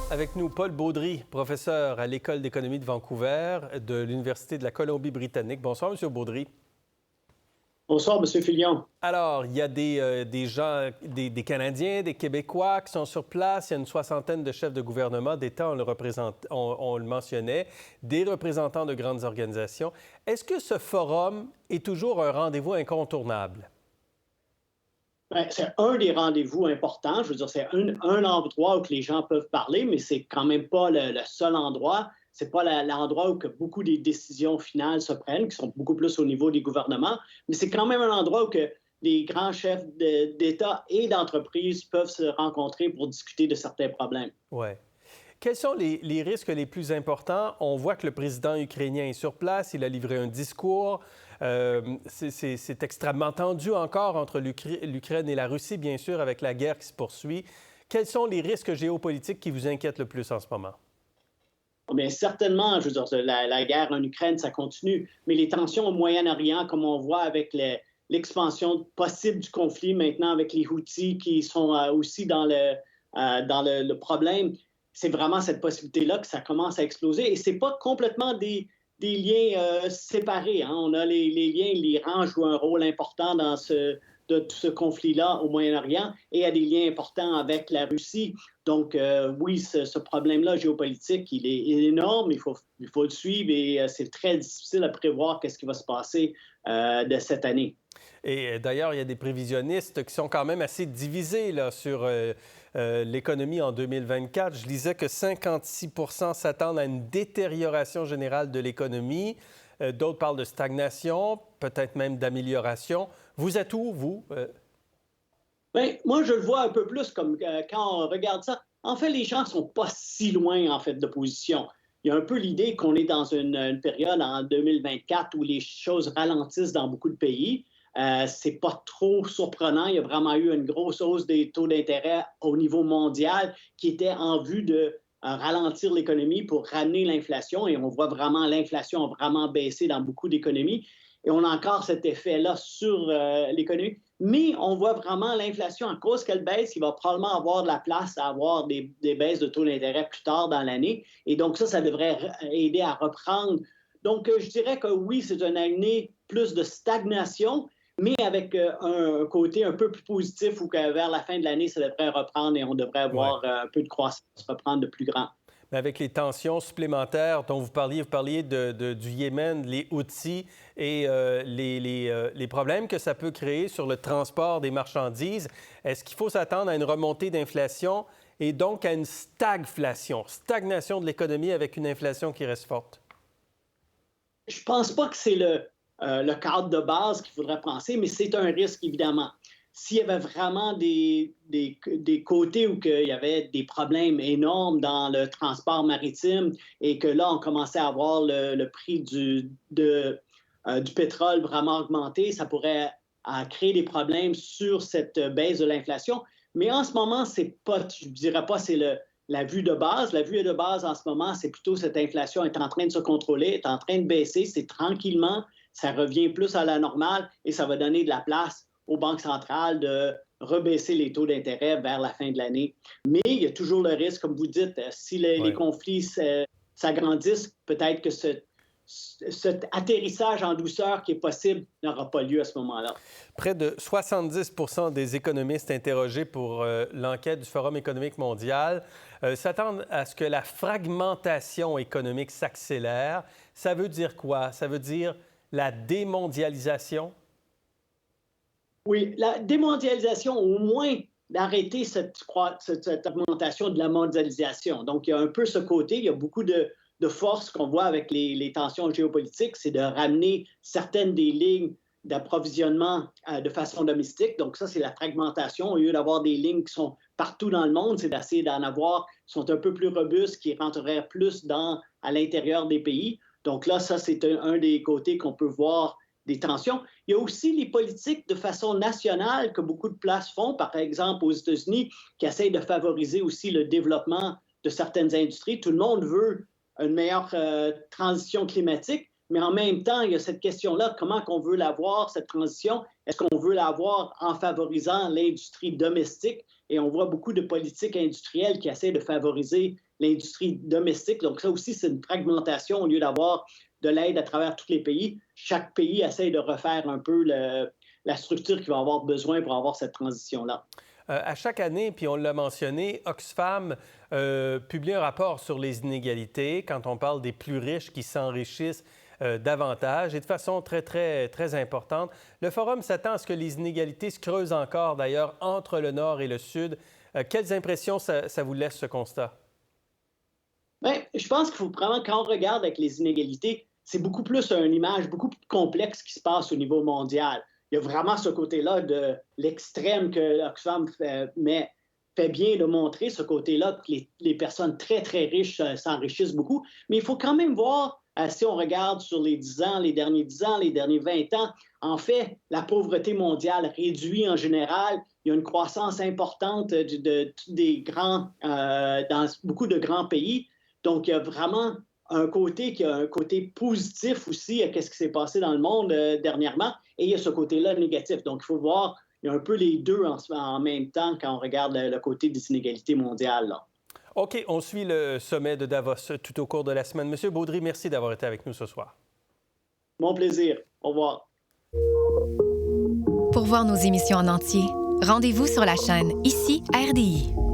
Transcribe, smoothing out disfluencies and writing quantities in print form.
Avec nous, Paul Baudry, professeur à l'École d'économie de Vancouver de l'Université de la Colombie-Britannique. Bonsoir, M. Baudry. Bonsoir, M. Filion. Alors, il y a des gens, des Canadiens, des Québécois qui sont sur place. Il y a une soixantaine de chefs de gouvernement, d'État, on le mentionnait, des représentants de grandes organisations. Est-ce que ce forum est toujours un rendez-vous incontournable? Bien, c'est un des rendez-vous importants. Je veux dire, c'est un endroit où que les gens peuvent parler, mais c'est quand même pas le seul endroit. C'est pas l'endroit où que beaucoup des décisions finales se prennent, qui sont beaucoup plus au niveau des gouvernements, mais c'est quand même un endroit où que les grands chefs d'État et d'entreprise peuvent se rencontrer pour discuter de certains problèmes. Oui. Quels sont les risques les plus importants? On voit que le président ukrainien est sur place, il a livré un discours. C'est extrêmement tendu encore entre l'Ukraine et la Russie, bien sûr, avec la guerre qui se poursuit. Quels sont les risques géopolitiques qui vous inquiètent le plus en ce moment? Bien, certainement, je veux dire, la guerre en Ukraine, ça continue, mais les tensions au Moyen-Orient, comme on voit avec l'expansion possible du conflit maintenant avec les Houthis qui sont aussi dans le problème, c'est vraiment cette possibilité-là que ça commence à exploser. Et ce n'est pas complètement des liens séparés. Hein. On a les liens, l'Iran joue un rôle important de tout ce conflit-là au Moyen-Orient et a des liens importants avec la Russie. Donc, oui, ce problème-là géopolitique, il est énorme, il faut le suivre et c'est très difficile à prévoir qu'est-ce qui va se passer de cette année. Et d'ailleurs, il y a des prévisionnistes qui sont quand même assez divisés là, sur l'économie en 2024. Je lisais que 56 s'attendent à une détérioration générale de l'économie. D'autres parlent de stagnation, peut-être même d'amélioration. Vous êtes où, vous? Bien, moi, je le vois un peu plus comme quand on regarde ça. En fait, les gens ne sont pas si loin, en fait, de position. Il y a un peu l'idée qu'on est dans une période en 2024 où les choses ralentissent dans beaucoup de pays. C'est pas trop surprenant. Il y a vraiment eu une grosse hausse des taux d'intérêt au niveau mondial qui était en vue de ralentir l'économie pour ramener l'inflation. Et on voit vraiment l'inflation a vraiment baissé dans beaucoup d'économies. Et on a encore cet effet-là sur l'économie. Mais on voit vraiment l'inflation, à cause qu'elle baisse, il va probablement avoir de la place à avoir des baisses de taux d'intérêt plus tard dans l'année. Et donc ça devrait aider à reprendre. Donc, je dirais que oui, c'est une année plus de stagnation, mais avec un côté un peu plus positif où vers la fin de l'année, ça devrait reprendre et on devrait Ouais. avoir un peu de croissance reprendre de plus grand. Mais avec les tensions supplémentaires dont vous parliez du Yémen, les Houthis et les problèmes que ça peut créer sur le transport des marchandises, est-ce qu'il faut s'attendre à une remontée d'inflation et donc à une stagnation de l'économie avec une inflation qui reste forte? Je pense pas que c'est le cadre de base qu'il faudrait penser, mais c'est un risque, évidemment. S'il y avait vraiment des côtés où il y avait des problèmes énormes dans le transport maritime et que là, on commençait à voir le prix du pétrole vraiment augmenter, ça pourrait créer des problèmes sur cette baisse de l'inflation. Mais en ce moment, c'est pas, je ne dirais pas, c'est la vue de base. La vue de base en ce moment, c'est plutôt cette inflation est en train de se contrôler, est en train de baisser, c'est tranquillement, ça revient plus à la normale et ça va donner de la place aux banques centrales de rebaisser les taux d'intérêt vers la fin de l'année. Mais il y a toujours le risque, comme vous dites, si les Oui. conflits s'agrandissent, peut-être que cet atterrissage en douceur qui est possible n'aura pas lieu à ce moment-là. Près de 70 des économistes interrogés pour l'enquête du Forum économique mondial s'attendent à ce que la fragmentation économique s'accélère. Ça veut dire quoi? Ça veut dire la démondialisation? Oui, la démondialisation, au moins d'arrêter cette augmentation de la mondialisation. Donc, il y a un peu ce côté, il y a beaucoup de force qu'on voit avec les tensions géopolitiques, c'est de ramener certaines des lignes d'approvisionnement de façon domestique. Donc, ça, c'est la fragmentation. Au lieu d'avoir des lignes qui sont partout dans le monde, c'est d'essayer d'en avoir qui sont un peu plus robustes, qui rentreraient plus à l'intérieur des pays. Donc là, ça, c'est un des côtés qu'on peut voir des tensions. Il y a aussi les politiques de façon nationale que beaucoup de places font, par exemple aux États-Unis, qui essayent de favoriser aussi le développement de certaines industries. Tout le monde veut une meilleure transition climatique, mais en même temps, il y a cette question-là, comment qu'on veut l'avoir, cette transition? Est-ce qu'on veut l'avoir en favorisant l'industrie domestique? Et on voit beaucoup de politiques industrielles qui essaient de favoriser l'industrie domestique. Donc ça aussi, c'est une fragmentation au lieu d'avoir de l'aide à travers tous les pays. Chaque pays essaie de refaire un peu la structure qu'il va avoir besoin pour avoir cette transition-là. À chaque année, puis on l'a mentionné, Oxfam publie un rapport sur les inégalités quand on parle des plus riches qui s'enrichissent davantage et de façon très, très, très importante. Le Forum s'attend à ce que les inégalités se creusent encore, d'ailleurs, entre le Nord et le Sud. Quelles impressions ça vous laisse, ce constat? Bien, je pense qu'il faut vraiment, quand on regarde avec les inégalités, c'est beaucoup plus une image beaucoup plus complexe qui se passe au niveau mondial. Il y a vraiment ce côté-là de l'extrême que Oxfam fait bien de montrer, ce côté-là que les personnes très, très riches s'enrichissent beaucoup. Mais il faut quand même voir, si on regarde sur les 10 ans, les derniers 10 ans, les derniers 20 ans, en fait, la pauvreté mondiale réduit en général. Il y a une croissance importante dans beaucoup de grands pays. Donc, il y a vraiment un côté qui a un côté positif aussi à ce qui s'est passé dans le monde dernièrement, et il y a ce côté-là négatif. Donc, il faut voir, il y a un peu les deux en même temps quand on regarde le côté des inégalités mondiales, là. OK, on suit le sommet de Davos tout au cours de la semaine. Monsieur Baudry, merci d'avoir été avec nous ce soir. Mon plaisir. Au revoir. Pour voir nos émissions en entier, rendez-vous sur la chaîne Ici RDI.